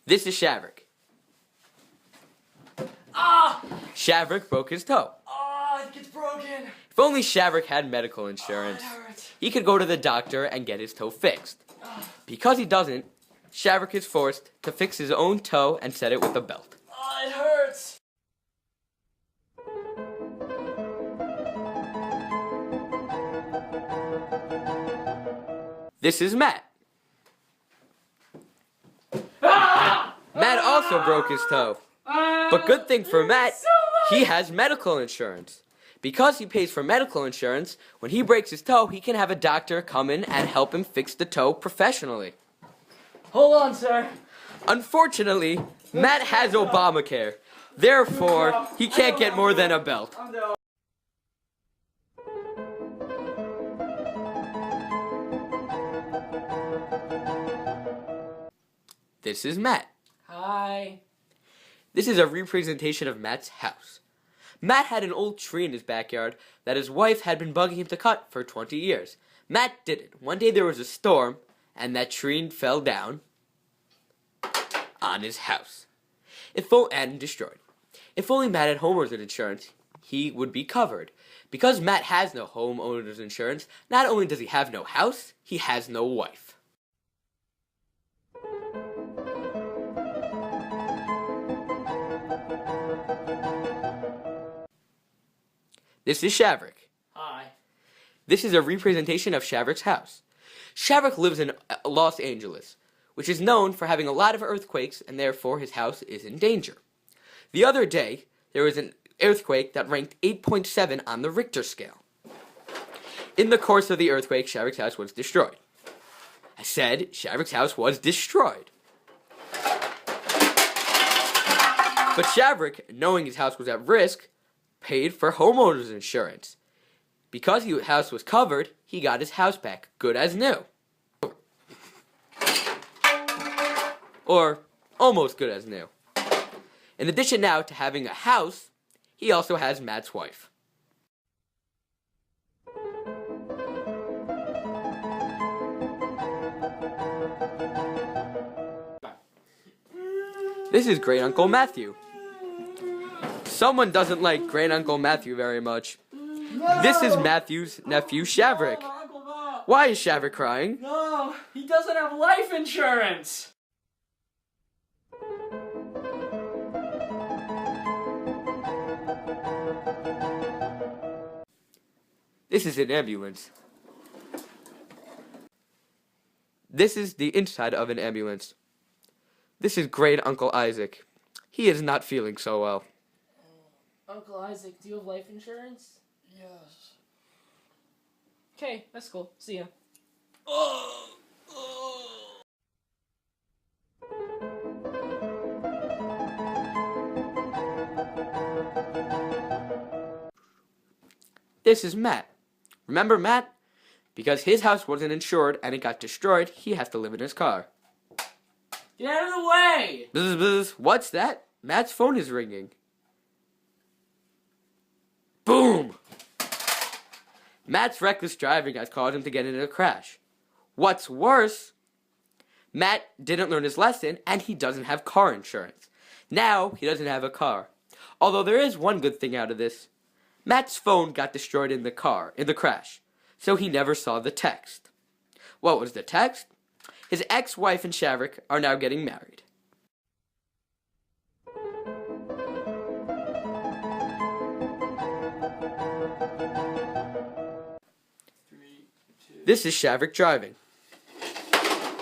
This is Shavrik. Ah! Shavrik broke his toe. Ah, it gets broken. If only Shavrik had medical insurance, It hurts. he could go to the doctor and get his toe fixed. Because he doesn't, Shavrik is forced to fix his own toe and set it with a belt. Ah, it hurts. This is Matt. Ah! Matt also broke his toe. But good thing for Matt, he has medical insurance. Because he pays for medical insurance, when he breaks his toe, he can have a doctor come in and help him fix the toe professionally. Hold on, sir. Unfortunately, Matt has Obamacare. Therefore, he can't get more than a belt. I'm down. This is Matt. Hi. This is a representation of Matt's house. Matt had an old tree in his backyard that his wife had been bugging him to cut for 20 years. Matt did it. One day there was a storm, and that tree fell down on his house. And destroyed. If only Matt had homeowners insurance, he would be covered. Because Matt has no homeowners insurance, not only does he have no house, he has no wife. This is Shavrik. Hi. This is a representation of Shavrik's house. Shavrik lives in Los Angeles, which is known for having a lot of earthquakes, and therefore his house is in danger. The other day, there was an earthquake that ranked 8.7 on the Richter scale. In the course of the earthquake, Shavrik's house was destroyed. I said Shavrik's house was destroyed. But Shavrik, knowing his house was at risk, paid for homeowners insurance. Because his house was covered, he got his house back, good as new. Or almost good as new. In addition now to having a house, he also has Matt's wife. This is Great Uncle Matthew. Someone doesn't like Great Uncle Matthew very much. No! This is Matthew's nephew, Shavrik. No, Uncle Bob. Why is Shavrik crying? No, he doesn't have life insurance. This is an ambulance. This is the inside of an ambulance. This is Great Uncle Isaac. He is not feeling so well. Uncle Isaac, do you have life insurance? Yes. Okay, that's cool. See ya. This is Matt. Remember Matt? Because his house wasn't insured and it got destroyed, he has to live in his car. Get out of the way! Bzz, bzz. What's that? Matt's phone is ringing. Boom! Matt's reckless driving has caused him to get into a crash. What's worse, Matt didn't learn his lesson and he doesn't have car insurance. Now he doesn't have a car. Although there is one good thing out of this. Matt's phone got destroyed in the crash, so he never saw the text. What was the text? His ex-wife and Shavrik are now getting married. This is Shavrik driving.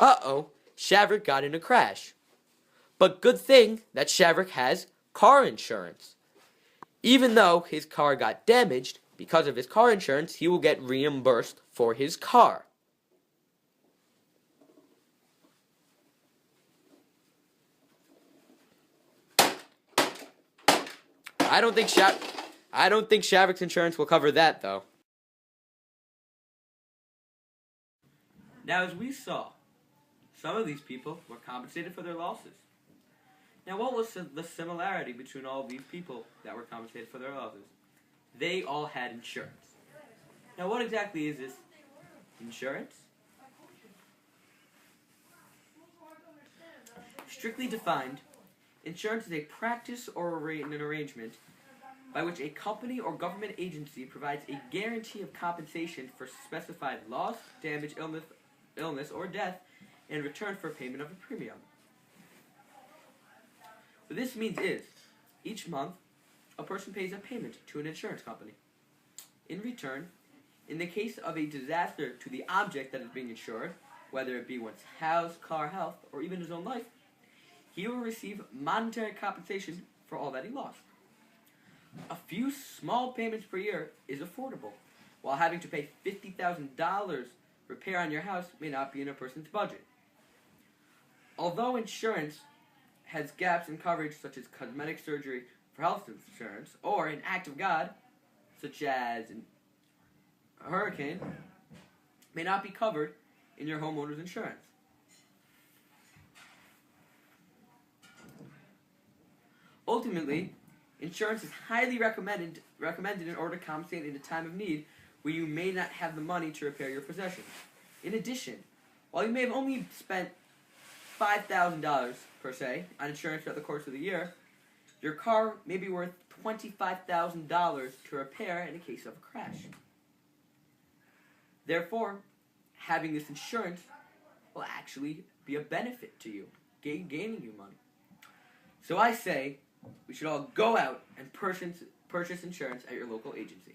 Uh-oh, Shavrik got in a crash. But good thing that Shavrik has car insurance. Even though his car got damaged, because of his car insurance, he will get reimbursed for his car. I don't think Shavrik's insurance will cover that, though. Now, as we saw, some of these people were compensated for their losses. Now, what was the similarity between all these people that were compensated for their losses? They all had insurance. Now, what exactly is this insurance? Strictly defined, insurance is a practice or an arrangement by which a company or government agency provides a guarantee of compensation for specified loss, damage, illness, or death in return for payment of a premium. What this means is, each month, a person pays a payment to an insurance company. In return, in the case of a disaster to the object that is being insured, whether it be one's house, car, health, or even his own life, he will receive monetary compensation for all that he lost. A few small payments per year is affordable, while having to pay $50,000 repair on your house may not be in a person's budget. Although insurance has gaps in coverage such as cosmetic surgery for health insurance, or an act of God, such as a hurricane, may not be covered in your homeowner's insurance. Ultimately, insurance is highly recommended in order to compensate in a time of need where you may not have the money to repair your possessions. In addition, while you may have only spent $5,000 per se on insurance throughout the course of the year, your car may be worth $25,000 to repair in a case of a crash. Therefore, having this insurance will actually be a benefit to you, gaining you money. So I say, we should all go out and purchase insurance at your local agency.